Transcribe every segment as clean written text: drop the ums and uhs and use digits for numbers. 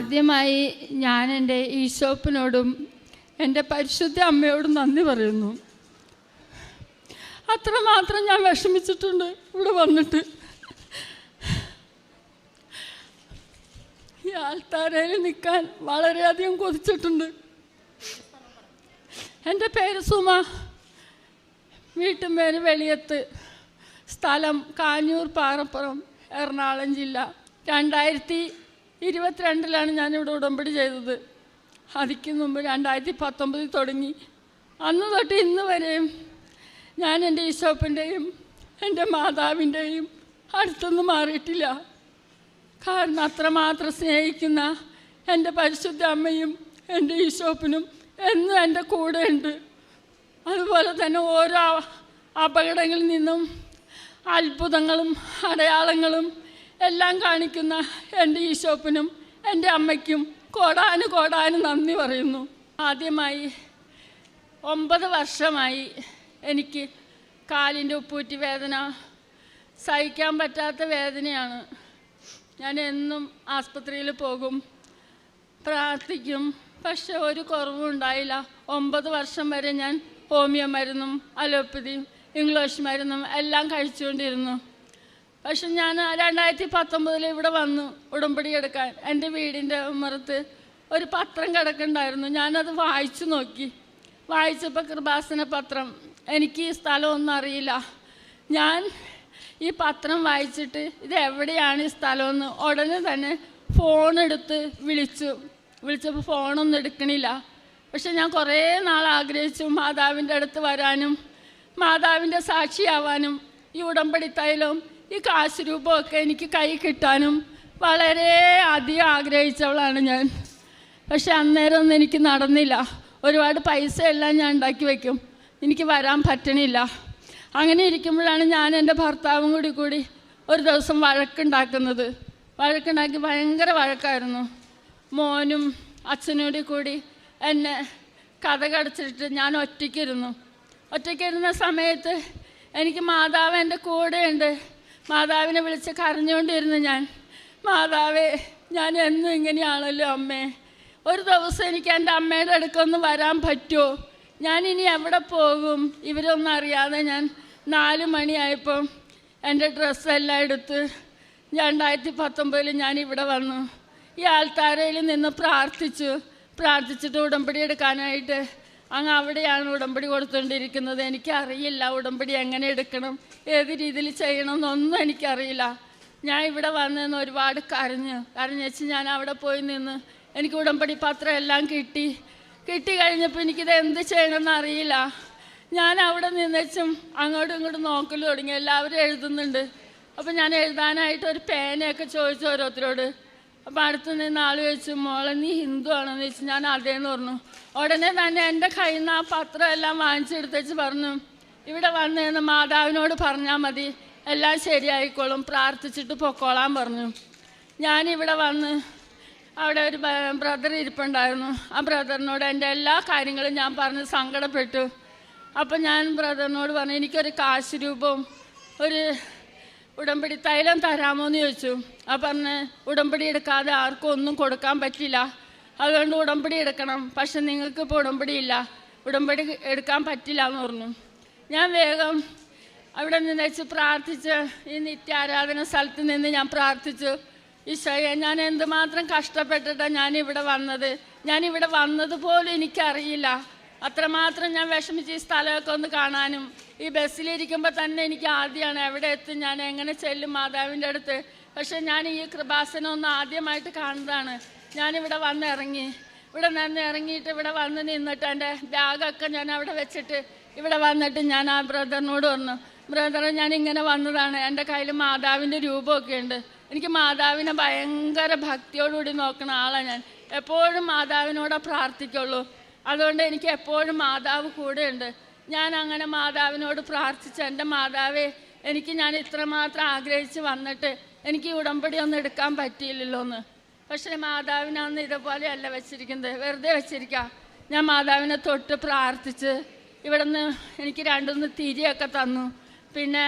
ആദ്യമായി ഞാൻ എൻ്റെ ഈശോപ്പിനോടും എൻ്റെ പരിശുദ്ധ അമ്മയോടും നന്ദി പറയുന്നു. അത്രമാത്രം ഞാൻ വിഷമിച്ചിട്ടുണ്ട് ഇവിടെ വന്നിട്ട്. ഈ ആൾത്താരയിൽ നിൽക്കാൻ വളരെയധികം കൊതിച്ചിട്ടുണ്ട്. എൻ്റെ പേര് സുമ, വീട്ടുപേര് വെളിയത്ത്, സ്ഥലം കാഞ്ഞൂർ പാറപ്പുറം, എറണാകുളം ജില്ല. 2022 ഞാനിവിടെ ഉടമ്പടി ചെയ്തത്. അതിക്ക് മുമ്പ് 2019 തുടങ്ങി. അന്ന് തൊട്ട് ഇന്ന് വരെയും ഞാൻ എൻ്റെ ഈശോപ്പിൻ്റെയും എൻ്റെ മാതാവിൻ്റെയും അടുത്തൊന്നും മാറിയിട്ടില്ല. കാരണം അത്രമാത്രം സ്നേഹിക്കുന്ന എൻ്റെ പരിശുദ്ധ അമ്മയും എൻ്റെ ഈശോപ്പിനും എന്നും എൻ്റെ കൂടെ ഉണ്ട്. അതുപോലെ തന്നെ ഓരോ അപകടങ്ങളിൽ നിന്നും അത്ഭുതങ്ങളും അടയാളങ്ങളും എല്ലാം കാണിക്കുന്ന എൻ്റെ ഈശോപ്പിനും എൻ്റെ അമ്മയ്ക്കും കോടാനും നന്ദി പറയുന്നു. ആദ്യമായി 9 വർഷമായി എനിക്ക് കാലിൻ്റെ ഉപ്പൂറ്റി വേദന, സഹിക്കാൻ പറ്റാത്ത വേദനയാണ്. ഞാൻ എന്നും ആസ്പത്രിയിൽ പോകും, പ്രാർത്ഥിക്കും, പക്ഷെ ഒരു കുറവും ഉണ്ടായില്ല. 9 വർഷം വരെ ഞാൻ ഹോമിയോ മരുന്നും അലോപ്പതിയും ഇംഗ്ലീഷ് മരുന്നും എല്ലാം കഴിച്ചുകൊണ്ടിരുന്നു. പക്ഷെ ഞാൻ 2019 ഇവിടെ വന്നു ഉടമ്പടി എടുക്കാൻ. എൻ്റെ വീടിൻ്റെ ഉമ്മറത്ത് ഒരു പത്രം കിടക്കുന്നുണ്ടായിരുന്നു. ഞാനത് വായിച്ചു നോക്കി. വായിച്ചപ്പോൾ കൃപാസന പത്രം. എനിക്ക് ഈ സ്ഥലമൊന്നും അറിയില്ല. ഞാൻ ഈ പത്രം വായിച്ചിട്ട് ഇത് എവിടെയാണ് ഈ സ്ഥലമെന്ന് ഉടനെ തന്നെ ഫോണെടുത്ത് വിളിച്ചപ്പോൾ ഫോണൊന്നും എടുക്കണില്ല. പക്ഷെ ഞാൻ കുറേ നാൾ ആഗ്രഹിച്ചു മാതാവിൻ്റെ അടുത്ത് വരാനും മാതാവിൻ്റെ സാക്ഷിയാവാനും ഈ ഉടമ്പടി തൈലവും ഈ കാശ് രൂപമൊക്കെ എനിക്ക് കൈ കിട്ടാനും വളരെ അധികം ആഗ്രഹിച്ചവളാണ് ഞാൻ. പക്ഷെ അന്നേരം ഒന്നും എനിക്ക് നടന്നില്ല. ഒരുപാട് പൈസ എല്ലാം ഞാൻ ഉണ്ടാക്കി വയ്ക്കും, എനിക്ക് വരാൻ പറ്റണില്ല. അങ്ങനെ ഇരിക്കുമ്പോഴാണ് ഞാൻ എൻ്റെ ഭർത്താവും കൂടി ഒരു ദിവസം വഴക്കുണ്ടാക്കുന്നത്. വഴക്കുണ്ടാക്കി ഭയങ്കര വഴക്കായിരുന്നു. മോനും അച്ഛനോട് കൂടി എന്നെ കഥ കടച്ചിട്ട് ഞാൻ ഒറ്റയ്ക്കിരുന്ന സമയത്ത് എനിക്ക് മാതാവ് എൻ്റെ കൂടെയുണ്ട്. മാതാവിനെ വിളിച്ച് കരഞ്ഞുകൊണ്ടിരുന്നു ഞാൻ. മാതാവേ, ഞാൻ എന്നും ഇങ്ങനെയാണല്ലോ അമ്മേ, ഒരു ദിവസം എനിക്ക് എൻ്റെ അമ്മയുടെ അടുക്കൊന്ന് വരാൻ പറ്റുമോ? ഞാനിനി എവിടെ പോകും? ഇവരൊന്നും അറിയാതെ ഞാൻ 4 മണിയായപ്പം എൻ്റെ ഡ്രസ്സെല്ലാം എടുത്ത് 2019 ഞാൻ ഇവിടെ വന്നു. ഈ ആൾത്താരയിൽ നിന്ന് പ്രാർത്ഥിച്ചിട്ട് ഉടമ്പടി എടുക്കാനായിട്ട് അങ്ങ് അവിടെയാണ് ഉടമ്പടി കൊടുത്തുകൊണ്ടിരിക്കുന്നത്. എനിക്കറിയില്ല ഉടമ്പടി എങ്ങനെ എടുക്കണം, ഏത് രീതിയിൽ ചെയ്യണം എന്നൊന്നും എനിക്കറിയില്ല. ഞാൻ ഇവിടെ വന്നെന്ന് ഒരുപാട് കരഞ്ഞ് ഞാൻ അവിടെ പോയി നിന്ന് എനിക്ക് ഉടമ്പടി പത്രം എല്ലാം കിട്ടി കഴിഞ്ഞപ്പോൾ എനിക്കിത് എന്ത് ചെയ്യണമെന്ന് അറിയില്ല. ഞാൻ അവിടെ നിന്നുവെച്ചും അങ്ങോട്ടും ഇങ്ങോട്ടും നോക്കൽ തുടങ്ങി. എല്ലാവരും എഴുതുന്നുണ്ട്. അപ്പോൾ ഞാൻ എഴുതാനായിട്ട് ഒരു പേനയൊക്കെ ചോദിച്ചു ഓരോരുത്തരോട്. അപ്പോൾ അടുത്ത് നിന്ന് ആൾ ചോദിച്ചു, മോളെ നീ ഹിന്ദു ആണെന്ന് ചോദിച്ചു. ഞാൻ അതേന്ന് പറഞ്ഞു. ഉടനെ തന്നെ എൻ്റെ കയ്യിൽ നിന്ന് ആ പത്രം എല്ലാം വാങ്ങിച്ചെടുത്തേച്ച് പറഞ്ഞു, ഇവിടെ വന്നതെന്ന് മാതാവിനോട് പറഞ്ഞാൽ മതി, എല്ലാം ശരിയായിക്കോളും, പ്രാർത്ഥിച്ചിട്ട് പൊക്കോളാൻ പറഞ്ഞു. ഞാനിവിടെ വന്ന് അവിടെ ഒരു ബ്രദർ ഇരിപ്പുണ്ടായിരുന്നു. ആ ബ്രദറിനോട് എൻ്റെ എല്ലാ കാര്യങ്ങളും ഞാൻ പറഞ്ഞ് സങ്കടപ്പെട്ടു. അപ്പം ഞാൻ ബ്രദറിനോട് പറഞ്ഞു, എനിക്കൊരു കാശ് രൂപവും ഒരു ഉടമ്പടി തൈലം തരാമോ എന്ന് ചോദിച്ചു. ആ പറഞ്ഞ് ഉടമ്പടി എടുക്കാതെ ആർക്കും ഒന്നും കൊടുക്കാൻ പറ്റില്ല, അതുകൊണ്ട് ഉടമ്പടി എടുക്കണം. പക്ഷെ നിങ്ങൾക്കിപ്പോൾ ഉടമ്പടി ഇല്ല, ഉടമ്പടി എടുക്കാൻ പറ്റില്ല എന്ന് പറഞ്ഞു. ഞാൻ വേഗം അവിടെ നിന്ന് വെച്ച് പ്രാർത്ഥിച്ച് ഈ നിത്യാരാധന സ്ഥലത്ത് നിന്ന് ഞാൻ പ്രാർത്ഥിച്ചു, ഈശോയെ ഞാൻ എന്തുമാത്രം കഷ്ടപ്പെട്ടിട്ടാണ് ഞാനിവിടെ വന്നത് പോലും എനിക്കറിയില്ല. അത്രമാത്രം ഞാൻ വിഷമിച്ച് ഈ സ്ഥലമൊക്കെ ഒന്ന് കാണാനും ഈ ബസ്സിലിരിക്കുമ്പോൾ തന്നെ എനിക്ക് ആദ്യമാണ് എവിടെ എത്തും, ഞാൻ എങ്ങനെ ചെല്ലും മാതാവിൻ്റെ അടുത്ത്. പക്ഷെ ഞാൻ ഈ കൃപാസനം ഒന്ന് ആദ്യമായിട്ട് കാണുന്നതാണ്. ഞാനിവിടെ ഇറങ്ങിയിട്ട് ഇവിടെ വന്ന് നിന്നിട്ട് എൻ്റെ ബാഗൊക്കെ ഞാൻ അവിടെ വെച്ചിട്ട് ഇവിടെ വന്നിട്ട് ഞാൻ ആ ബ്രദറിനോട് പറഞ്ഞു, ബ്രദറെ ഞാൻ ഇങ്ങനെ വന്നതാണ്, എൻ്റെ കയ്യിൽ മാതാവിൻ്റെ രൂപമൊക്കെ ഉണ്ട്. എനിക്ക് മാതാവിനെ ഭയങ്കര ഭക്തിയോടുകൂടി നോക്കുന്ന ആളാണ് ഞാൻ. എപ്പോഴും മാതാവിനോടെ പ്രാർത്ഥിക്കുള്ളൂ. അതുകൊണ്ട് എനിക്ക് എപ്പോഴും മാതാവ് കൂടെയുണ്ട്. ഞാൻ അങ്ങനെ മാതാവിനോട് പ്രാർത്ഥിച്ച്, എൻ്റെ മാതാവേ, ഞാൻ ഇത്രമാത്രം ആഗ്രഹിച്ച് വന്നിട്ട് എനിക്ക് ഉടമ്പടി ഒന്നും എടുക്കാൻ പറ്റിയില്ലല്ലോ എന്ന്. പക്ഷേ മാതാവിനന്ന് ഇതുപോലെയല്ല വെച്ചിരിക്കുന്നത്, വെറുതെ വെച്ചിരിക്കുക. ഞാൻ മാതാവിനെ തൊട്ട് പ്രാർത്ഥിച്ച് ഇവിടെ നിന്ന് എനിക്ക് 2-3 തിരിയൊക്കെ തന്നു. പിന്നെ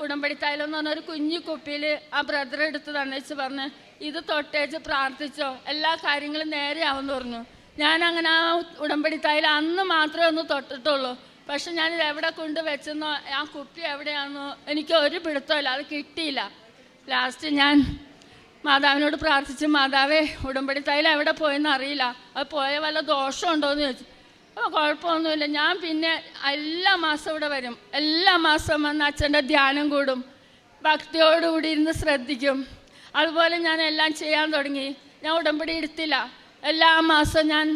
ഉടമ്പടി തൈലം എന്ന് പറഞ്ഞൊരു കുഞ്ഞു കുപ്പിയിൽ ആ ബ്രദർ എടുത്ത് തന്നേച്ച് പറഞ്ഞ് ഇത് തൊട്ടേച്ച് പ്രാർത്ഥിച്ചോ, എല്ലാ കാര്യങ്ങളും നേരെയാവുമെന്ന് പറഞ്ഞു. ഞാനങ്ങനെ ആ ഉടമ്പടി തൈലം അന്ന് മാത്രമേ ഒന്ന് തൊട്ടിട്ടുള്ളൂ. പക്ഷെ ഞാനിത് എവിടെ കൊണ്ട് വെച്ചെന്നോ ആ കുപ്പി എവിടെയാണെന്നോ എനിക്ക് ഒരു പിടുത്തമില്ല, അത് കിട്ടിയില്ല. ലാസ്റ്റ് ഞാൻ മാതാവിനോട് പ്രാർത്ഥിച്ചു, മാതാവേ ഉടമ്പടി തൈലം എവിടെ പോയെന്ന് അറിയില്ല, അത് പോയ വല്ല ദോഷമുണ്ടോ എന്ന് ചോദിച്ചു. അപ്പോൾ കുഴപ്പമൊന്നുമില്ല. ഞാൻ പിന്നെ എല്ലാ മാസവും ഇവിടെ വരും, എല്ലാ മാസവും വന്ന് അച്ഛൻ്റെ ധ്യാനം കൂടും, ഭക്തിയോടുകൂടി ഇരുന്ന് ശ്രദ്ധിക്കും. അതുപോലെ ഞാൻ എല്ലാം ചെയ്യാൻ തുടങ്ങി. ഞാൻ ഉടമ്പടി എടുത്തില്ല. എല്ലാ മാസവും ഞാൻ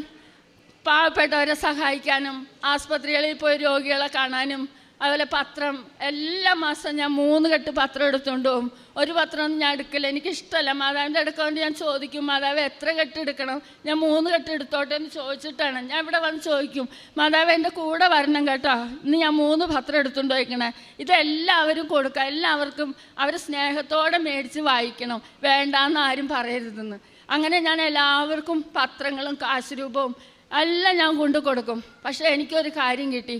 പാവപ്പെട്ടവരെ സഹായിക്കാനും ആസ്പത്രികളിൽ പോയി രോഗികളെ കാണാനും അതുപോലെ പത്രം എല്ലാ മാസം ഞാൻ 3 കെട്ട് പത്രം എടുത്തുകൊണ്ട് പോകും. ഒരു പത്രമൊന്നും ഞാൻ എടുക്കില്ല, എനിക്കിഷ്ടമല്ല. മാതാവിൻ്റെ എടുക്കാണ്ട് ഞാൻ ചോദിക്കും, മാതാവ് എത്ര കെട്ട് എടുക്കണം, ഞാൻ 3 കെട്ട് എടുത്തോട്ടെ എന്ന് ചോദിച്ചിട്ടാണ് ഞാൻ ഇവിടെ വന്ന് ചോദിക്കും, മാതാവ് എൻ്റെ കൂടെ വരണം കേട്ടോ, ഇന്ന് ഞാൻ 3 പത്രം എടുത്തുകൊണ്ട് പോയിക്കണേ. ഇതെല്ലാവരും കൊടുക്കുക, എല്ലാവർക്കും അവർ സ്നേഹത്തോടെ മേടിച്ച് വായിക്കണം, വേണ്ടാന്ന് ആരും പറയരുതെന്ന്. അങ്ങനെ ഞാൻ എല്ലാവർക്കും പത്രങ്ങളും കാശ് രൂപവും എല്ലാം ഞാൻ കൊണ്ടു കൊടുക്കും. പക്ഷേ എനിക്കൊരു കാര്യം കിട്ടി,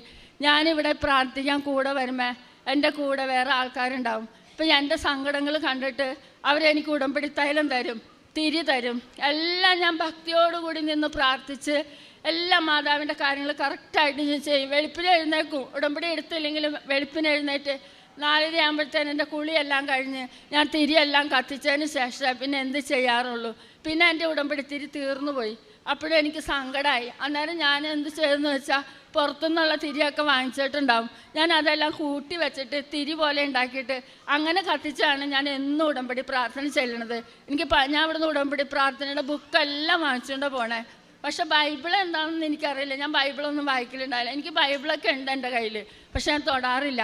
ഞാനിവിടെ പ്രാർത്ഥിക്കാൻ കൂടെ വരുമ്പോൾ എൻ്റെ കൂടെ വേറെ ആൾക്കാരുണ്ടാവും. ഇപ്പം എൻ്റെ സങ്കടങ്ങൾ കണ്ടിട്ട് അവരെനിക്ക് ഉടമ്പടി തൈലം തരും, തിരി തരും. എല്ലാം ഞാൻ ഭക്തിയോടുകൂടി നിന്ന് പ്രാർത്ഥിച്ച് എല്ലാ മാതാവിൻ്റെ കാര്യങ്ങൾ കറക്റ്റായിട്ട് ഞാൻ ചെയ്യും. വെളുപ്പിന് എഴുന്നേക്കും, ഉടമ്പടി എടുത്തില്ലെങ്കിലും വെളുപ്പിന് എഴുന്നേറ്റ് 4:30 ആകുമ്പോഴത്തേനും എൻ്റെ കുളിയെല്ലാം കഴിഞ്ഞ് ഞാൻ തിരിയെല്ലാം കത്തിച്ചതിന് ശേഷം പിന്നെ എന്ത് ചെയ്യാറുള്ളൂ. പിന്നെ എൻ്റെ ഉടമ്പടി തിരി തീർന്നു പോയി. അപ്പോഴും എനിക്ക് സങ്കടമായി. അന്നേരം ഞാൻ എന്ത് ചെയ്തെന്ന് വെച്ചാൽ പുറത്തുനിന്നുള്ള തിരിയൊക്കെ വാങ്ങിച്ചിട്ടുണ്ടാവും, ഞാൻ അതെല്ലാം കൂട്ടി വെച്ചിട്ട് തിരി പോലെ ഉണ്ടാക്കിയിട്ട് അങ്ങനെ കത്തിച്ചാണ് ഞാൻ എന്നും ഉടമ്പടി പ്രാർത്ഥന ചെല്ലണത്. ഞാൻ ഇവിടുന്ന് ഉടമ്പടി പ്രാർത്ഥനയുടെ ബുക്കെല്ലാം വാങ്ങിച്ചുകൊണ്ട് പോണേ. പക്ഷെ ബൈബിൾ എന്താണെന്ന് എനിക്കറിയില്ല, ഞാൻ ബൈബിളൊന്നും വായിക്കലുണ്ടായില്ല. എനിക്ക് ബൈബിളൊക്കെ ഉണ്ട് എൻ്റെ കയ്യിൽ, പക്ഷെ ഞാൻ തൊടാറില്ല.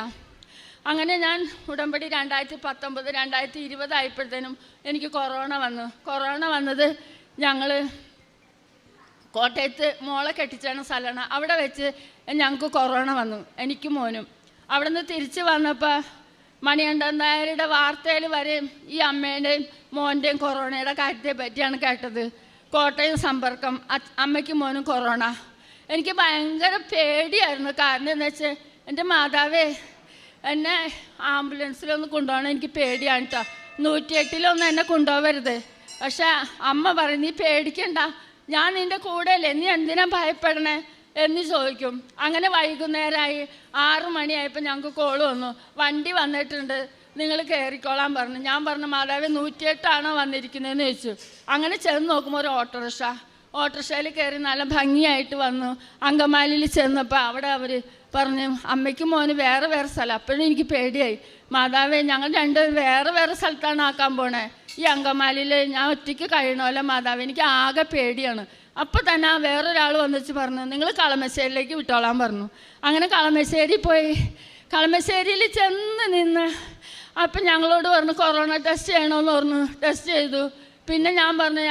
അങ്ങനെ ഞാൻ ഉടമ്പടി 2019 2020 ആയപ്പോഴത്തേനും എനിക്ക് കൊറോണ വന്നു. കൊറോണ വന്നത് ഞങ്ങൾ കോട്ടയത്ത് മോളെ കെട്ടിച്ചാണ് സ്ഥലമാണ്, അവിടെ വെച്ച് ഞങ്ങൾക്ക് കൊറോണ വന്നു, എനിക്കും മോനും. അവിടെ നിന്ന് തിരിച്ച് വന്നപ്പോൾ മണികണ്ഠൻ നായരുടെ വാർത്തയിൽ വരെ ഈ അമ്മേൻ്റെയും മോൻ്റെയും കൊറോണയുടെ കാര്യത്തെ പറ്റിയാണ് കേട്ടത്. കോട്ടയം സമ്പർക്കം, അമ്മയ്ക്കും മോനും കൊറോണ. എനിക്ക് ഭയങ്കര പേടിയായിരുന്നു. കാരണം എന്താ വെച്ചാൽ എൻ്റെ മാതാവേ എന്നെ ആംബുലൻസിലൊന്ന് കൊണ്ടുപോകണം, എനിക്ക് പേടിയാണ് കേട്ടോ, 108 എന്നെ കൊണ്ടുപോകരുത്. പക്ഷെ അമ്മ പറയും, നീ പേടിക്കണ്ട, ഞാൻ നിൻ്റെ കൂടെ അല്ലേ, നീ എന്തിനാ ഭയപ്പെടണേ എന്ന് ചോദിക്കും. അങ്ങനെ വൈകുന്നേരമായി 6 മണിയായപ്പോൾ ഞങ്ങൾക്ക് കോള് വന്നു, വണ്ടി വന്നിട്ടുണ്ട്, നിങ്ങൾ കയറിക്കോളാൻ പറഞ്ഞു. ഞാൻ പറഞ്ഞു, മാതാവ് 108 വന്നിരിക്കുന്നതെന്ന് ചോദിച്ചു. അങ്ങനെ ചെന്ന് നോക്കുമ്പോൾ ഒരു ഓട്ടോറിക്ഷയിൽ കയറി നല്ല ഭംഗിയായിട്ട് വന്നു. അങ്കമാലിയിൽ ചെന്നപ്പോൾ അവിടെ അവർ പറഞ്ഞു, അമ്മയ്ക്കും മോന് വേറെ വേറെ സ്ഥലം. അപ്പോഴും എനിക്ക് പേടിയായി, മാതാവേ ഞങ്ങൾ രണ്ടുപേരും വേറെ വേറെ സ്ഥലത്താണ് ആക്കാൻ പോണേ, ഈ അങ്കമാലിയിൽ ഞാൻ ഒറ്റയ്ക്ക് കഴിയണമല്ലോ മാതാവ്, എനിക്ക് ആകെ പേടിയാണ്. അപ്പോൾ തന്നെ ആ വേറൊരാൾ വന്നിച്ച് പറഞ്ഞു, നിങ്ങൾ കളമശ്ശേരിയിലേക്ക് വിട്ടോളാൻ പറഞ്ഞു. അങ്ങനെ കളമശ്ശേരി പോയി. കളമശ്ശേരിയിൽ ചെന്ന് നിന്ന് അപ്പം ഞങ്ങളോട് പറഞ്ഞു കൊറോണ ടെസ്റ്റ് ചെയ്യണമെന്ന് പറഞ്ഞു. ടെസ്റ്റ് ചെയ്തു. പിന്നെ ഞാൻ പറഞ്ഞു,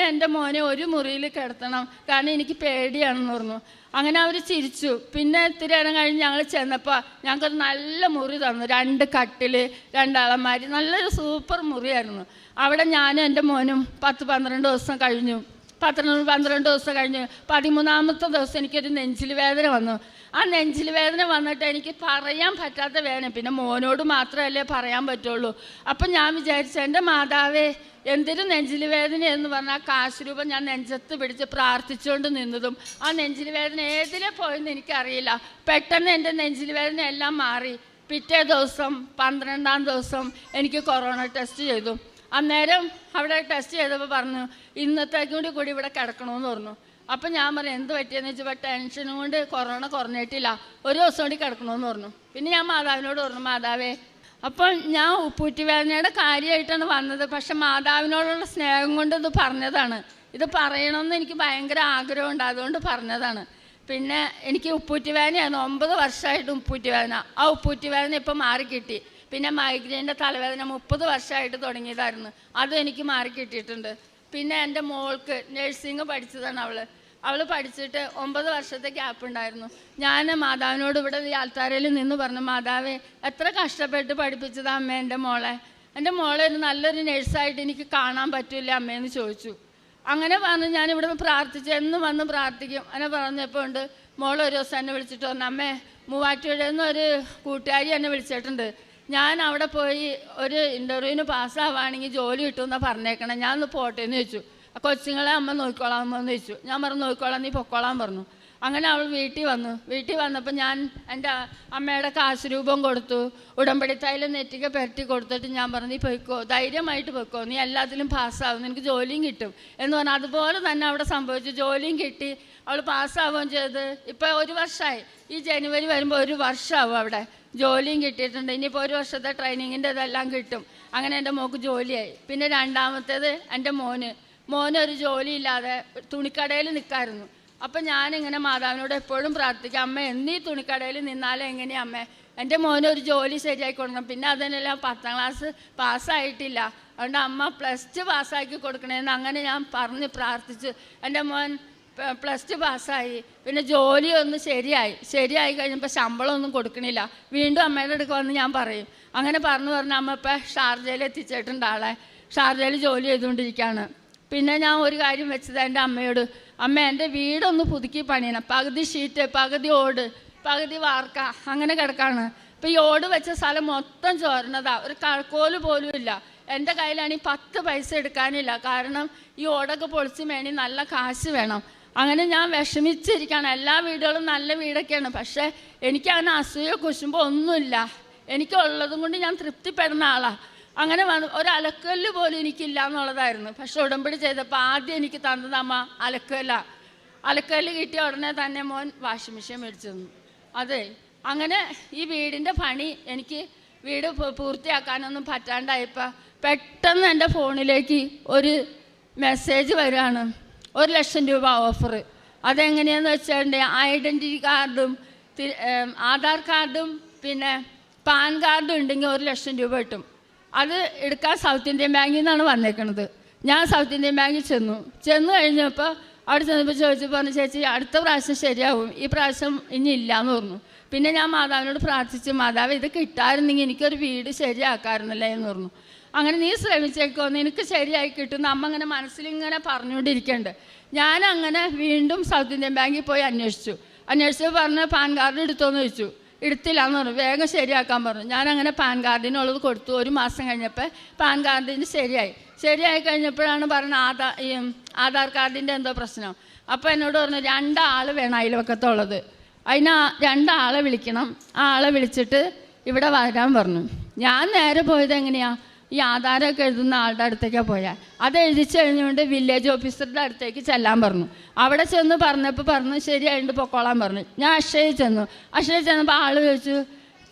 എൻ്റെ മോനെ ഒരു മുറിയിൽ കിടത്തണം, കാരണം എനിക്ക് പേടിയാണെന്ന് പറഞ്ഞു. അങ്ങനെ അവർ ചിരിച്ചു. പിന്നെ ഇത്തിരി നേരം കഴിഞ്ഞ് ഞങ്ങൾ ചെന്നപ്പോൾ ഞങ്ങൾക്കൊരു നല്ല മുറി തന്നു, 2 കട്ടിൽ, 2 അളമാരി, നല്ലൊരു സൂപ്പർ മുറിയായിരുന്നു. അവിടെ ഞാനും എൻ്റെ മോനും 10-12 ദിവസം കഴിഞ്ഞു. 12 ദിവസം കഴിഞ്ഞ് 13ാമത്തെ ദിവസം എനിക്കൊരു നെഞ്ചിൽ വേദന വന്നു. ആ നെഞ്ചിൽ വേദന വന്നിട്ട് എനിക്ക് പറയാൻ പറ്റാത്ത വേദന. പിന്നെ മോനോട് മാത്രമല്ലേ പറയാൻ പറ്റുള്ളൂ. അപ്പം ഞാൻ വിചാരിച്ചു, എൻ്റെ മാതാവേ എന്തൊരു നെഞ്ചിൽ വേദന എന്ന് പറഞ്ഞാൽ കാശ് രൂപം ഞാൻ നെഞ്ചത്ത് പിടിച്ച് പ്രാർത്ഥിച്ചുകൊണ്ട് നിന്നതും ആ നെഞ്ചിൽ വേദന ഏതിലെ പോയെന്ന് എനിക്കറിയില്ല. പെട്ടെന്ന് എൻ്റെ നെഞ്ചിൽ വേദന എല്ലാം മാറി. പിറ്റേ ദിവസം 12ാം ദിവസം എനിക്ക് കൊറോണ ടെസ്റ്റ് ചെയ്തു. അന്നേരം അവിടെ ടെസ്റ്റ് ചെയ്തപ്പോൾ പറഞ്ഞു, ഇന്നത്തേക്കും കൂടി ഇവിടെ കിടക്കണമെന്ന് പറഞ്ഞു. അപ്പം ഞാൻ പറഞ്ഞു, എന്ത് പറ്റിയെന്ന് വെച്ചപ്പോൾ ടെൻഷനും കൊണ്ട് കൊറോണ കുറഞ്ഞിട്ടില്ല, ഒരു ദിവസം കൂടി കിടക്കണമെന്ന് പറഞ്ഞു. പിന്നെ ഞാൻ മാതാവിനോട് പറഞ്ഞു, മാതാവേ, അപ്പോൾ ഞാൻ ഉപ്പൂറ്റി വേദനയുടെ കാര്യമായിട്ടാണ് വന്നത്, പക്ഷെ മാതാവിനോടുള്ള സ്നേഹം കൊണ്ട് ഇത് പറഞ്ഞതാണ്. ഇത് പറയണമെന്ന് എനിക്ക് ഭയങ്കര ആഗ്രഹമുണ്ട്, അതുകൊണ്ട് പറഞ്ഞതാണ്. പിന്നെ എനിക്ക് ഉപ്പൂറ്റി വേദനയായിരുന്നു, 9 വർഷമായിട്ട് ഉപ്പൂറ്റി വേദന. ആ ഉപ്പൂറ്റി വേദന ഇപ്പം മാറിക്കിട്ടി. പിന്നെ മൈഗ്രെയിൻ്റെ തലവേദന 30 വർഷമായിട്ട് തുടങ്ങിയതായിരുന്നു, അതും എനിക്ക് മാറിക്കിട്ടിയിട്ടുണ്ട്. പിന്നെ എൻ്റെ മോൾക്ക് നഴ്സിംഗ് പഠിച്ചതാണ് അവൾ പഠിച്ചിട്ട് 9 വർഷത്തെ ഗ്യാപ്പ് ഉണ്ടായിരുന്നു. ഞാൻ മാതാവിനോട് ഇവിടെ ആൽത്താരയിൽ നിന്ന് പറഞ്ഞു, മാതാവേ എത്ര കഷ്ടപ്പെട്ട് പഠിപ്പിച്ചതാ അമ്മ എൻ്റെ മോളെ ഒരു നല്ലൊരു നഴ്സായിട്ട് എനിക്ക് കാണാൻ പറ്റില്ല അമ്മയെന്ന് ചോദിച്ചു. അങ്ങനെ പറഞ്ഞു, ഞാനിവിടെ പ്രാർത്ഥിച്ചു, എന്നും വന്ന് പ്രാർത്ഥിക്കും. അങ്ങനെ പറഞ്ഞപ്പോൾ ഉണ്ട് മോൾ ഒരു ദിവസം എന്നെ വിളിച്ചിട്ട് പറഞ്ഞു, അമ്മേ മൂവാറ്റുപുഴയിൽ നിന്ന് ഒരു കൂട്ടുകാരി എന്നെ വിളിച്ചിട്ടുണ്ട്, ഞാൻ അവിടെ പോയി ഒരു ഇൻ്റർവ്യൂവിന് പാസ്സാവുകയാണെങ്കിൽ ജോലി കിട്ടുമെന്നാണ് പറഞ്ഞേക്കണം. ഞാൻ ഒന്ന് പോട്ടെ എന്ന് ചോദിച്ചു. കൊച്ചുങ്ങളെ അമ്മ നോക്കിക്കോളാം എന്ന് ചോദിച്ചു. ഞാൻ പറഞ്ഞു നോക്കിക്കോളാം, നീ പൊക്കോളാൻ പറഞ്ഞു. അങ്ങനെ അവൾ വീട്ടിൽ വന്നു. വീട്ടിൽ വന്നപ്പോൾ ഞാൻ എൻ്റെ അമ്മയുടെ കാശ് രൂപം കൊടുത്തു, ഉടമ്പടി തൈലം നെറ്റിക്ക് പെരട്ടി കൊടുത്തിട്ട് ഞാൻ പറഞ്ഞു, നീ പൊയ്ക്കോ, ധൈര്യമായിട്ട് പൊയ്ക്കോ, നീ എല്ലാത്തിലും പാസ്സാവും, നിനക്ക് ജോലിയും കിട്ടും എന്ന് പറഞ്ഞു. അതുപോലെ തന്നെ അവിടെ സംഭവിച്ചു. ജോലിയും കിട്ടി, അവൾ പാസ്സാവുകയും ചെയ്ത്. ഇപ്പോൾ 1 വർഷമായി. ഈ ജനുവരി വരുമ്പോൾ 1 വർഷമാവും. അവിടെ ജോലിയും കിട്ടിയിട്ടുണ്ട്. ഇനിയിപ്പോൾ 1 വർഷത്തെ ട്രെയിനിങ്ങിൻ്റെ ഇതെല്ലാം കിട്ടും. അങ്ങനെ എൻ്റെ മോൾക്ക് ജോലിയായി. പിന്നെ രണ്ടാമത്തേത് എൻ്റെ മോനൊരു ജോലിയില്ലാതെ തുണിക്കടയിൽ നിൽക്കായിരുന്നു. അപ്പം ഞാനിങ്ങനെ മാതാവിനോട് എപ്പോഴും പ്രാർത്ഥിക്കാം, അമ്മ എന്നീ തുണിക്കടയിൽ നിന്നാലും എങ്ങനെയാണ് അമ്മേ, എൻ്റെ മോനൊരു ജോലി ശരിയാക്കി കൊടുക്കണം. പിന്നെ അതിനെല്ലാം 10ാം ക്ലാസ് പാസ്സായിട്ടില്ല, അതുകൊണ്ട് അമ്മ +2 പാസ്സാക്കി കൊടുക്കണമെന്ന് അങ്ങനെ ഞാൻ പറഞ്ഞ് പ്രാർത്ഥിച്ചു. എൻ്റെ മോൻ +2 പാസ്സായി. പിന്നെ ജോലിയൊന്ന് ശരിയായി കഴിഞ്ഞപ്പോൾ ശമ്പളമൊന്നും കൊടുക്കണില്ല. വീണ്ടും അമ്മയുടെ അടുക്ക് വന്ന് ഞാൻ പറയും. അങ്ങനെ പറഞ്ഞ് അമ്മ ഇപ്പം ഷാർജയിൽ എത്തിച്ചിട്ടുണ്ട് ആളെ. ഷാർജയിൽ ജോലി ചെയ്തുകൊണ്ടിരിക്കുകയാണ്. പിന്നെ ഞാൻ ഒരു കാര്യം വെച്ചത് എൻ്റെ അമ്മയോട്, അമ്മ എൻ്റെ വീടൊന്ന് പുതുക്കി പണിയണം. പകുതി ഷീറ്റ്, പകുതി ഓട്, പകുതി വാർക്ക, അങ്ങനെ കിടക്കാണ്. ഇപ്പം ഈ ഓട് വെച്ച സ്ഥലം മൊത്തം ചോരണതാ, ഒരു കഴക്കോല് പോലും ഇല്ല. എൻ്റെ കയ്യിലാണെങ്കിൽ 10 പൈസ എടുക്കാനില്ല. കാരണം ഈ ഓടൊക്കെ പൊളിച്ച് വേണി നല്ല കാശ് വേണം. അങ്ങനെ ഞാൻ വിഷമിച്ചിരിക്കുകയാണ്. എല്ലാ വീടുകളും നല്ല വീടൊക്കെയാണ്, പക്ഷേ എനിക്കങ്ങനെ അസൂയ കുശുമ്പോ ഒന്നുമില്ല. എനിക്കുള്ളതും കൊണ്ട് ഞാൻ തൃപ്തിപ്പെടുന്ന ആളാണ്. അങ്ങനെ ഒരലക്കല്ല് പോലും എനിക്കില്ല എന്നുള്ളതായിരുന്നു. പക്ഷെ ഉടമ്പടി ചെയ്തപ്പോൾ ആദ്യം എനിക്ക് തന്നത് അമ്മ അലക്കല്ല് കിട്ടിയ ഉടനെ തന്നെ മോൻ വാഷിംഗ് മെഷീൻ മേടിച്ചു തന്നു. അതെ, അങ്ങനെ ഈ വീടിൻ്റെ പണി എനിക്ക് വീട് പൂർത്തിയാക്കാനൊന്നും പറ്റാണ്ടായപ്പോൾ പെട്ടെന്ന് എൻ്റെ ഫോണിലേക്ക് ഒരു മെസ്സേജ് വരികയാണ്, 1 ലക്ഷം രൂപ ഓഫർ. അതെങ്ങനെയാണെന്ന് വെച്ചിട്ടുണ്ടെങ്കിൽ ഐഡൻറ്റിറ്റി കാർഡും ആധാർ കാർഡും പിന്നെ പാൻ കാർഡും ഉണ്ടെങ്കിൽ 1 ലക്ഷം രൂപ കിട്ടും. അത് എടുക്കാൻ സൗത്ത് ഇന്ത്യൻ ബാങ്കിൽ നിന്നാണ് വന്നേക്കണത്. ഞാൻ സൗത്ത് ഇന്ത്യൻ ബാങ്കിൽ ചെന്ന് കഴിഞ്ഞപ്പോൾ അവിടെ ചെന്നപ്പോൾ ചോദിച്ചപ്പോൾ പറഞ്ഞു, ചേച്ചി അടുത്ത പ്രാവശ്യം ശരിയാവും, ഈ പ്രാവശ്യം ഇനി ഇല്ലയെന്ന് പറഞ്ഞു. പിന്നെ ഞാൻ മാതാവിനോട് പ്രാർത്ഥിച്ചു, മാതാവ് ഇത് കിട്ടാറുണ്ടെങ്കിൽ എനിക്കൊരു വീട് ശരിയാക്കാറുന്നില്ല എന്ന് പറഞ്ഞു. അങ്ങനെ നീ ശ്രമിച്ചേക്കോ, നിനക്ക് ശരിയായി കിട്ടുന്ന അമ്മ അങ്ങനെ മനസ്സിലിങ്ങനെ പറഞ്ഞുകൊണ്ടിരിക്കുന്നുണ്ട്. ഞാനങ്ങനെ വീണ്ടും സൗത്ത് ഇന്ത്യൻ ബാങ്കിൽ പോയി അന്വേഷിച്ചു പറഞ്ഞ് പാൻ കാർഡ് എടുത്തോന്ന് ചോദിച്ചു. എടുത്തില്ല എന്ന് പറഞ്ഞു. വേഗം ശരിയാക്കാൻ പറഞ്ഞു. ഞാനങ്ങനെ പാൻ കാർഡിനുള്ളത് കൊടുത്തു. 1 മാസം കഴിഞ്ഞപ്പോൾ പാൻ കാർഡിന് ശരിയായി കഴിഞ്ഞപ്പോഴാണ് പറഞ്ഞത് ആധാർ കാർഡിൻ്റെ എന്തോ പ്രശ്നം. അപ്പോൾ എന്നോട് പറഞ്ഞു 2 ആൾ വേണം അയൽവക്കത്തുള്ളത്, അതിന് 2 ആളെ വിളിക്കണം, ആ ആളെ വിളിച്ചിട്ട് ഇവിടെ വരാൻ പറഞ്ഞു. ഞാൻ നേരെ പോയത് എങ്ങനെയാണ്, ഈ ആധാരമൊക്കെ എഴുതുന്ന ആളുടെ അടുത്തേക്കാണ് പോയാൽ. അത് എഴുതിച്ച് കഴിഞ്ഞുകൊണ്ട് വില്ലേജ് ഓഫീസറുടെ അടുത്തേക്ക് ചെല്ലാൻ പറഞ്ഞു. അവിടെ ചെന്ന് പറഞ്ഞപ്പോൾ പറഞ്ഞു ശരിയായിട്ട് പൊക്കോളാൻ പറഞ്ഞു. ഞാൻ അക്ഷയയിൽ ചെന്നപ്പോൾ ആൾ ചോദിച്ചു,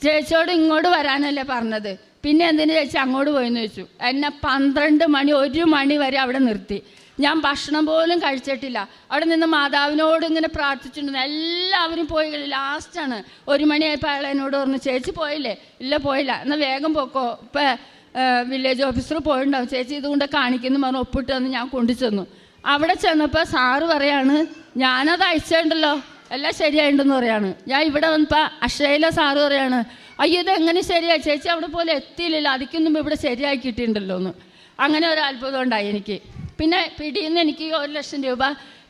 ചേച്ചിയോട് ഇങ്ങോട്ട് വരാനല്ലേ പറഞ്ഞത്, പിന്നെ എന്തിനു ചേച്ചി അങ്ങോട്ട് പോയെന്ന് ചോദിച്ചു. എന്നെ 12 മണി 1 മണി വരെ അവിടെ നിർത്തി. ഞാൻ ഭക്ഷണം പോലും കഴിച്ചിട്ടില്ല. അവിടെ നിന്ന് മാതാവിനോട് ഇങ്ങനെ പ്രാർത്ഥിച്ചിട്ടുണ്ട്. എല്ലാവരും പോയി. ലാസ്റ്റാണ് 1 മണിയായപ്പോൾ അയാൾ എന്നോട് പറഞ്ഞു, ചേച്ചി പോയില്ലേ? ഇല്ല പോയില്ല, എന്നാൽ വേഗം പോക്കോ, ഇപ്പം വില്ലേജ് ഓഫീസർ പോയിട്ടുണ്ടാവും, ചേച്ചി ഇതുകൊണ്ട് കാണിക്കുന്നു പറഞ്ഞ് ഒപ്പിട്ട് തന്ന് ഞാൻ കൊണ്ടുചെന്നു. അവിടെ ചെന്നപ്പോൾ സാറ് പറയാണ്, ഞാനത് അയച്ചിട്ടുണ്ടല്ലോ, എല്ലാം ശരിയായിട്ടുണ്ടെന്ന് പറയാണ്. ഞാൻ ഇവിടെ വന്നപ്പോൾ അക്ഷയയിലെ സാറ് പറയാണ്, അയ്യോ ഇതെങ്ങനെ ശരിയായി, ചേച്ചി അവിടെ പോലെ എത്തിയില്ലല്ലോ, അതിക്കൊന്നും ഇവിടെ ശരിയാക്കി കിട്ടിയിട്ടുണ്ടല്ലോ എന്ന്. അങ്ങനെ ഒരു അത്ഭുതം ഉണ്ടായി എനിക്ക്. പിന്നെ പിടിയിൽ നിന്ന് എനിക്ക് 1 ലക്ഷം രൂപ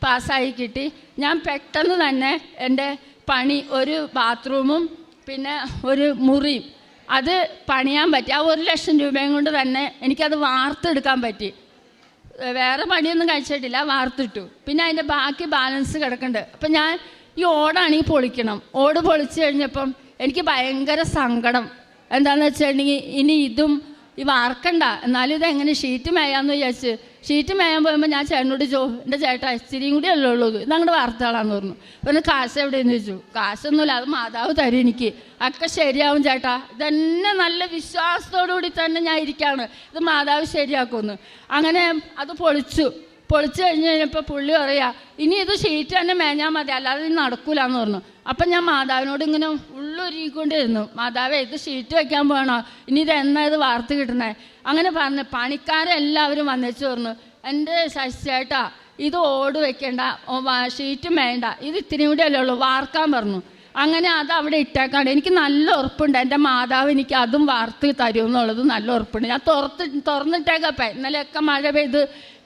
പാസ്സായി കിട്ടി. ഞാൻ പെട്ടെന്ന് തന്നെ എൻ്റെ പണി, ഒരു ബാത്റൂമും പിന്നെ ഒരു മുറിയും അത് പണിയാൻ പറ്റി. ആ 1 ലക്ഷം രൂപയും കൊണ്ട് തന്നെ എനിക്കത് വാർത്തെടുക്കാൻ പറ്റി. വേറെ പണിയൊന്നും കഴിച്ചിട്ടില്ല, വാർത്തിട്ടു. പിന്നെ അതിൻ്റെ ബാക്കി ബാലൻസ് കിടക്കുന്നുണ്ട്. അപ്പം ഞാൻ ഈ ഓടാണെങ്കിൽ പൊളിക്കണം. ഓട് പൊളിച്ച് കഴിഞ്ഞപ്പം എനിക്ക് ഭയങ്കര സങ്കടം. എന്താണെന്ന് വെച്ചിട്ടുണ്ടെങ്കിൽ ഇനി ഇതും ഈ വാർക്കണ്ട, എന്നാലും ഇതെങ്ങനെ ഷീറ്റ് മേയാന്ന് വിചാരിച്ച് ഷീറ്റ് മേയാൻ പോയപ്പോൾ ഞാൻ ചേട്ടനോട് എൻ്റെ ചേട്ടാ ഇച്ചിരിയും കൂടി അല്ലേ ഉള്ളൂ, ഇതങ്ങോട്ട് വാർത്തകളാന്ന് പറഞ്ഞു. പിന്നെ കാശ് എവിടെയെന്ന് ചോദിച്ചു. കാശൊന്നുമില്ല, അത് മാതാവ് തരും എനിക്ക്, ഒക്കെ ശരിയാവും ചേട്ടാ, ഇതന്നെ നല്ല വിശ്വാസത്തോടുകൂടി തന്നെ ഞാൻ ഇരിക്കുകയാണ്, ഇത് മാതാവ് ശരിയാക്കുമെന്ന്. അങ്ങനെ അത് പൊളിച്ചു കഴിഞ്ഞ് കഴിഞ്ഞപ്പോൾ പുള്ളി പറയാ, ഇനി ഇത് ഷീറ്റ് തന്നെ മേഞ്ഞാൽ മതി, അല്ലാതെ ഇത് നടക്കൂലെന്ന് പറഞ്ഞു. അപ്പം ഞാൻ മാതാവിനോട് ഇങ്ങനെ ഉള്ളൊരുക്കൊണ്ടിരുന്നു, മാതാവേ ഇത് ഷീറ്റ് വയ്ക്കാൻ പോകണോ, ഇനി ഇത് എന്നാ ഇത് വാർത്ത കിട്ടണേ അങ്ങനെ പറഞ്ഞു. പണിക്കാരെല്ലാവരും വന്നിച്ച് പറഞ്ഞു, എൻ്റെ ശശിയേട്ടാ ഇത് ഓട് വെക്കേണ്ട, ഷീറ്റ് വേണ്ട, ഇത് ഇത്തിരിയും കൂടി അല്ലേ ഉള്ളൂ, വാർക്കാൻ പറഞ്ഞു. അങ്ങനെ അത് അവിടെ ഇട്ടേക്കാണ്. എനിക്ക് നല്ല ഉറപ്പുണ്ട് എൻ്റെ മാതാവ് എനിക്ക് അതും വാർത്ത് തരുമെന്നുള്ളത് നല്ല ഉറപ്പുണ്ട്. ഞാൻ തുറന്നിട്ടേക്കപ്പം ഇന്നലെയൊക്കെ മഴ പെയ്ത്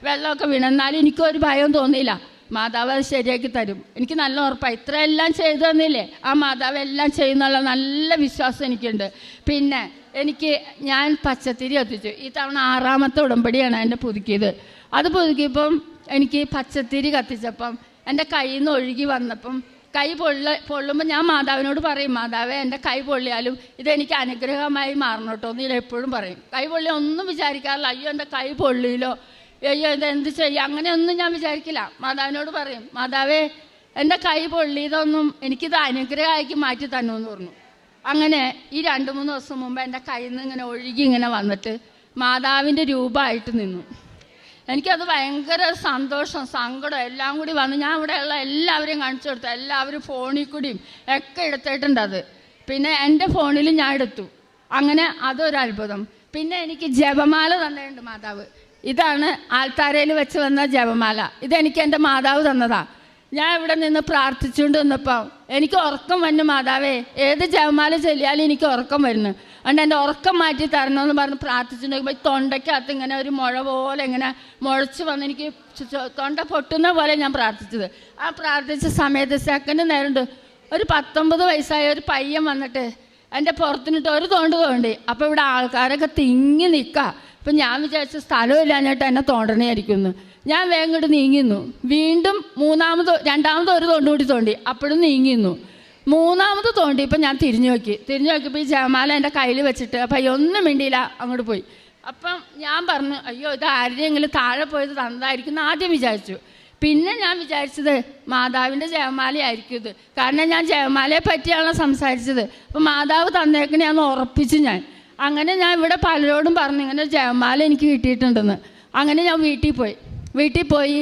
വെള്ളമൊക്കെ വീണ്, എന്നാലും എനിക്കൊരു ഭയം തോന്നിയില്ല. മാതാവ് അത് ശരിയാക്കി തരും. എനിക്ക് നല്ല ഉറപ്പാണ്. ഇത്രയെല്ലാം ചെയ്തു തന്നില്ലേ, ആ മാതാവ് എല്ലാം ചെയ്യുന്നുള്ള നല്ല വിശ്വാസം എനിക്കുണ്ട്. പിന്നെ ഞാൻ പച്ചത്തിരി കത്തിച്ചു. ഈ തവണ 6ാമത്തെ ഉടമ്പടിയാണ് എൻ്റെ പുതുക്കിയത്. അത് പുതുക്കിയപ്പം എനിക്ക് പച്ചത്തിരി കത്തിച്ചപ്പം എൻ്റെ കയ്യിൽ നിന്ന് ഒഴുകി വന്നപ്പം കൈ പൊള്ളുമ്പോൾ ഞാൻ മാതാവിനോട് പറയും, മാതാവേ എൻ്റെ കൈ പൊള്ളിയാലും ഇതെനിക്ക് അനുഗ്രഹമായി മാറണം കേട്ടോ എന്ന് ഞാൻ എപ്പോഴും പറയും. കൈ പൊള്ളി ഒന്നും വിചാരിക്കാറില്ല, അയ്യോ എൻ്റെ കൈ പൊള്ളിയില്ലോ, അയ്യോ ഇതെന്ത് ചെയ്യുക, അങ്ങനെയൊന്നും ഞാൻ വിചാരിക്കില്ല. മാതാവിനോട് പറയും, മാതാവേ എൻ്റെ കൈ പൊള്ളിയതൊന്നും എനിക്കിത് അനുഗ്രഹമാക്കി മാറ്റി തന്നുമെന്ന് പറഞ്ഞു. അങ്ങനെ ഈ 2-3 ദിവസം മുമ്പ് എൻ്റെ കയ്യിൽ നിന്ന് ഇങ്ങനെ ഒഴുകി ഇങ്ങനെ വന്നിട്ട് മാതാവിൻ്റെ രൂപമായിട്ട് നിന്നു. എനിക്കത് ഭയങ്കര സന്തോഷം, സങ്കടം എല്ലാം കൂടി വന്നു. ഞാൻ ഇവിടെയുള്ള എല്ലാവരെയും കാണിച്ചു കൊടുത്തു. എല്ലാവരും ഫോണിൽ കൂടിയും ഒക്കെ എടുത്തിട്ടുണ്ട് അത്. പിന്നെ എൻ്റെ ഫോണിലും ഞാൻ എടുത്തു. അങ്ങനെ അതൊരു അത്ഭുതം. പിന്നെ എനിക്ക് ജപമാല തന്നിട്ടുണ്ട് മാതാവ്. ഇതാണ് ആൽത്താരയിൽ വെച്ച് വന്ന ജപമാല. ഇതെനിക്ക് എൻ്റെ മാതാവ് തന്നതാണ്. ഞാൻ ഇവിടെ നിന്ന് പ്രാർത്ഥിച്ചുകൊണ്ട് നിന്നപ്പോൾ എനിക്ക് ഉറക്കം വന്നു. മാതാവേ ഏത് ജപമാല ചൊല്ലിയാലും എനിക്ക് ഉറക്കം വരുന്നു, അതുകൊണ്ട് എൻ്റെ ഉറക്കം മാറ്റി തരണമെന്ന് പറഞ്ഞ് പ്രാർത്ഥിച്ചിട്ടുണ്ടെങ്കിൽ തൊണ്ടയ്ക്കകത്ത് ഇങ്ങനെ ഒരു മുഴ പോലെ ഇങ്ങനെ മുളച്ച് വന്ന് എനിക്ക് തൊണ്ട പൊട്ടുന്ന പോലെ ഞാൻ പ്രാർത്ഥിച്ചത്. ആ പ്രാർത്ഥിച്ച സമയത്ത് സെക്കൻഡ് നേരമുണ്ട് ഒരു 19 വയസ്സായ ഒരു പയ്യൻ വന്നിട്ട് എൻ്റെ പുറത്തിനിട്ട് ഒരു തോണ്ടി. അപ്പോൾ ഇവിടെ ആൾക്കാരൊക്കെ തിങ്ങി നിൽക്കുക. അപ്പം ഞാൻ വിചാരിച്ച സ്ഥലമില്ലാഞ്ഞിട്ട് എന്നെ തോണ്ടണയായിരിക്കുമെന്ന്. ഞാൻ വേഗം ഇങ്ങോട്ട് നീങ്ങിന്നു. വീണ്ടും രണ്ടാമത് ഒരു കൂടി തോണ്ടി, അപ്പോഴും നീങ്ങിന്നു. 3ാമത് തോണ്ടിയപ്പോൾ ഞാൻ തിരിഞ്ഞു നോക്കിയപ്പോൾ ഈ ജപമാല എൻ്റെ കയ്യിൽ വെച്ചിട്ട് അപ്പം ഒന്നും മിണ്ടിയില്ല, അങ്ങോട്ട് പോയി. അപ്പം ഞാൻ പറഞ്ഞു, അയ്യോ ഇത് ആരുടെയെങ്കിലും താഴെ പോയത് തന്നതായിരിക്കും എന്ന് ആദ്യം വിചാരിച്ചു. പിന്നെ ഞാൻ വിചാരിച്ചത് മാതാവിൻ്റെ ജപമാലയായിരിക്കും ഇത്. കാരണം ഞാൻ ജപമാലയെ പറ്റിയാണല്ലോ സംസാരിച്ചത്. അപ്പം മാതാവ് തന്നേക്കണെയാന്ന് ഉറപ്പിച്ചു ഞാൻ. അങ്ങനെ ഞാൻ ഇവിടെ പലരോടും പറഞ്ഞു ഇങ്ങനെ ജപമാല എനിക്ക് കിട്ടിയിട്ടുണ്ടെന്ന്. അങ്ങനെ ഞാൻ വീട്ടിൽ പോയി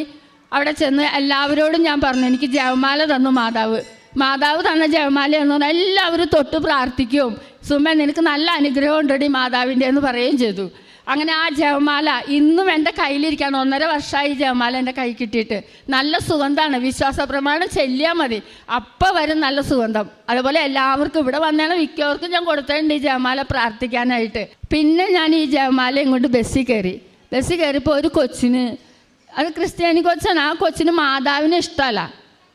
അവിടെ ചെന്ന് എല്ലാവരോടും ഞാൻ പറഞ്ഞു എനിക്ക് ജപമാല തന്നു മാതാവ് തന്ന ജപമാല എന്ന് പറഞ്ഞാൽ എല്ലാവരും തൊട്ട് പ്രാർത്ഥിക്കുകയും സുമ നിനക്ക് നല്ല അനുഗ്രഹം ഉണ്ടടി മാതാവിൻ്റെ എന്ന് പറയുകയും ചെയ്തു. അങ്ങനെ ആ ജപമാല ഇന്നും എൻ്റെ കയ്യിലിരിക്കുകയാണ്. 1.5 വർഷമായി ജപമാല എൻ്റെ കൈ കിട്ടിയിട്ട്. നല്ല സുഗന്ധമാണ്. വിശ്വാസ പ്രമാണം ചെല്ലിയാൽ മതി, അപ്പം വരും നല്ല സുഗന്ധം. അതുപോലെ എല്ലാവർക്കും ഇവിടെ വന്നാണ് മിക്കവർക്കും ഞാൻ കൊടുത്തിട്ടുണ്ട് ഈ ജപമാല പ്രാർത്ഥിക്കാനായിട്ട്. പിന്നെ ഞാൻ ഈ ജപമാല ഇങ്ങോട്ട് ബസ്സിൽ കയറിയപ്പോൾ ഒരു കൊച്ചിന്, അത് ക്രിസ്ത്യാനി കൊച്ചാണ്, ആ കൊച്ചിന് മാതാവിനെ ഇഷ്ടമല്ല.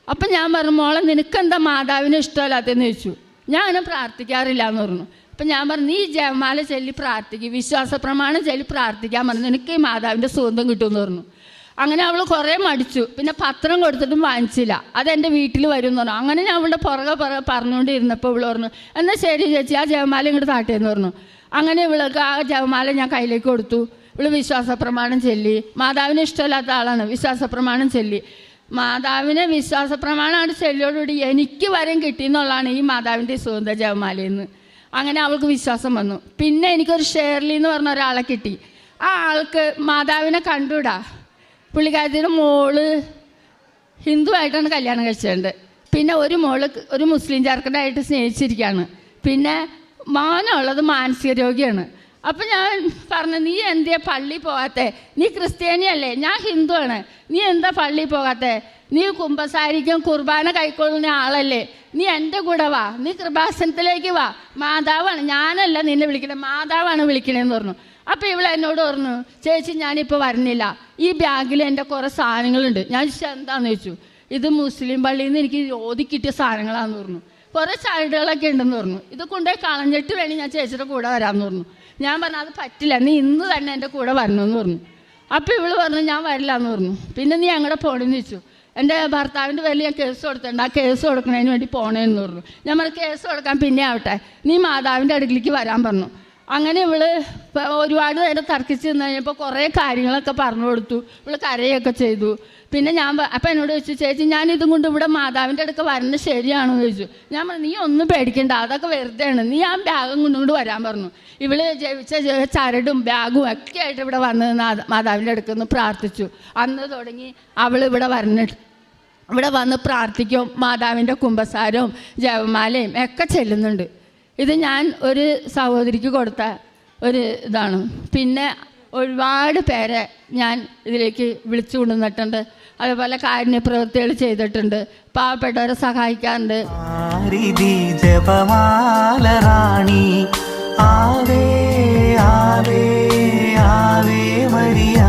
അപ്പം ഞാൻ പറഞ്ഞു, മോളെ നിനക്കെന്താ മാതാവിനെ ഇഷ്ടമല്ലാത്തതെന്ന് ചോദിച്ചു. ഞാൻ അങ്ങനെ പ്രാർത്ഥിക്കാറില്ല എന്ന് പറഞ്ഞു. അപ്പം ഞാൻ പറഞ്ഞു, നീ ജപമാല ചൊല്ലി പ്രാർത്ഥിക്കും, വിശ്വാസ പ്രമാണം ചൊല്ലി പ്രാർത്ഥിക്കാൻ പറഞ്ഞു, നിനക്ക് ഈ മാതാവിൻ്റെ സുഗന്ധം കിട്ടുമെന്ന് പറഞ്ഞു. അങ്ങനെ അവൾ കുറേ മടിച്ചു. പിന്നെ പത്രം കൊടുത്തിട്ടും വാങ്ങിച്ചില്ല. അതെൻ്റെ വീട്ടിൽ വരും എന്ന് പറഞ്ഞു. അങ്ങനെ ഞാൻ അവളുടെ പുറകെ പറഞ്ഞുകൊണ്ടിരുന്നപ്പോൾ ഇവൾ പറഞ്ഞു, എന്നാൽ ശരി ചേച്ചി ആ ജപമാല ഇങ്ങോട്ട് താട്ടേന്ന് പറഞ്ഞു. അങ്ങനെ ഇവൾക്ക് ആ ജപമാല ഞാൻ കയ്യിലേക്ക് കൊടുത്തു. ഇവൾ വിശ്വാസ പ്രമാണം ചൊല്ലി. മാതാവിനെ ഇഷ്ടമില്ലാത്ത ആളാണ്. വിശ്വാസ പ്രമാണം ചൊല്ലി. മാതാവിനെ വിശ്വാസ പ്രമാണമാണ് ചൊല്ലിയോടുകൂടി എനിക്ക് വരം കിട്ടിയെന്നുള്ളതാണ് ഈ മാതാവിൻ്റെ സുഗന്ധ ജപമാലയെന്ന്. അങ്ങനെ അവൾക്ക് വിശ്വാസം വന്നു. പിന്നെ എനിക്കൊരു ഷേർലി എന്ന് പറഞ്ഞ ഒരാളെ കിട്ടി. ആ ആൾക്ക് മാതാവിനെ കണ്ടുകൂടാ. പുള്ളിക്കാരത്തിൻ്റെ മോള് ഹിന്ദുവായിട്ടാണ് കല്യാണം കഴിച്ചിട്ടുണ്ട്. പിന്നെ ഒരു മുസ്ലിം ചെറുക്കനായിട്ട് സ്നേഹിച്ചിരിക്കുകയാണ്. പിന്നെ മോനുള്ളത് മാനസിക രോഗിയാണ്. അപ്പം ഞാൻ പറഞ്ഞു, നീ എന്തിയാ പള്ളിയിൽ പോകാത്തെ? നീ ക്രിസ്ത്യാനിയല്ലേ, ഞാൻ ഹിന്ദുവാണ്, നീ എന്താ പള്ളിയിൽ പോകാത്തെ? നീ കുമ്പസാരിക്കും കുർബാന കൈക്കൊള്ളുന്ന ആളല്ലേ, നീ എൻ്റെ കൂടെ വാ, നീ കൃപാസനത്തിലേക്ക് വാ, മാതാവാണ്, ഞാനല്ല നിന്നെ വിളിക്കണേ, മാതാവാണ് വിളിക്കണേന്ന് പറഞ്ഞു. അപ്പോൾ ഇവൾ എന്നോട് പറഞ്ഞു, ചേച്ചി ഞാനിപ്പോൾ വരുന്നില്ല, ഈ ബാഗിൽ എൻ്റെ കുറേ സാധനങ്ങളുണ്ട്. ഞാൻ എന്താണെന്ന് ചോദിച്ചു. ഇത് മുസ്ലിം പള്ളിയിൽ നിന്ന് എനിക്ക് ഓതി കിട്ടിയ സാധനങ്ങളാണെന്ന് പറഞ്ഞു. കുറേ ചരടുകളൊക്കെ ഉണ്ടെന്ന് പറഞ്ഞു. ഇത് കൊണ്ടുപോയി കളഞ്ഞിട്ട് വേണം ഞാൻ ചേച്ചിയുടെ കൂടെ വരാമെന്ന് പറഞ്ഞു. ഞാൻ പറഞ്ഞു, അത് പറ്റില്ല, നീ ഇന്ന് തന്നെ എൻ്റെ കൂടെ വരണമെന്ന് പറഞ്ഞു. അപ്പോൾ ഇവൾ പറഞ്ഞു, ഞാൻ വരില്ല എന്ന് പറഞ്ഞു. പിന്നെ നീ അങ്ങോട്ട് പോകണമെന്ന് ചോദിച്ചു. എൻ്റെ ഭർത്താവിൻ്റെ പേരിൽ ഞാൻ കേസ് കൊടുത്തിട്ടുണ്ട്, ആ കേസ് കൊടുക്കുന്നതിന് വേണ്ടി പോകണമെന്ന് പറഞ്ഞു. ഞാൻ പറഞ്ഞു, കേസ് കൊടുക്കാൻ പിന്നെ ആവട്ടെ, നീ മാതാവിൻ്റെ അടുക്കിലേക്ക് വരാൻ പറഞ്ഞു. അങ്ങനെ ഇവള് ഒരുപാട് നേരം തർക്കിച്ച് നിന്ന് കഴിഞ്ഞപ്പോൾ കുറേ കാര്യങ്ങളൊക്കെ പറഞ്ഞു കൊടുത്തു. ഇവള് കരയൊക്കെ ചെയ്തു. പിന്നെ അപ്പം എന്നോട് ചോദിച്ചു, ചേച്ചി ഞാനിതും കൊണ്ട് ഇവിടെ മാതാവിൻ്റെ അടുക്ക വരുന്നത് ശരിയാണെന്ന് ചോദിച്ചു. ഞാൻ പറഞ്ഞു, നീ ഒന്നും പേടിക്കണ്ട, അതൊക്കെ വെറുതെയാണ്, നീ ആ ബാഗും കൊണ്ടുകൊണ്ട് വരാൻ പറഞ്ഞു. ഇവള് ജപിച്ച ചരടും ബാഗും ഒക്കെ ആയിട്ട് ഇവിടെ വന്ന് മാതാവിൻ്റെ അടുക്കെന്ന് പ്രാർത്ഥിച്ചു. അന്ന് തുടങ്ങി അവൾ ഇവിടെ വന്ന് പ്രാർത്ഥിക്കും, മാതാവിൻ്റെ കുമ്പസാരവും ജപമാലയും ഒക്കെ ചെല്ലുന്നുണ്ട്. ഇത് ഞാൻ ഒരു സഹോദരിക്ക് കൊടുത്ത ഒരു ഇതാണ്. പിന്നെ ഒരുപാട് പേരെ ഞാൻ ഇതിലേക്ക് വിളിച്ചു കൊണ്ടുവന്നിട്ടുണ്ട്. അതുപോലെ കാരുണ്യ പ്രവൃത്തികൾ ചെയ്തിട്ടുണ്ട്, പാവപ്പെട്ടവരെ സഹായിക്കാറുണ്ട്. ജപമാല റാണി ആവേ ആവേ ആവേ മരിയ.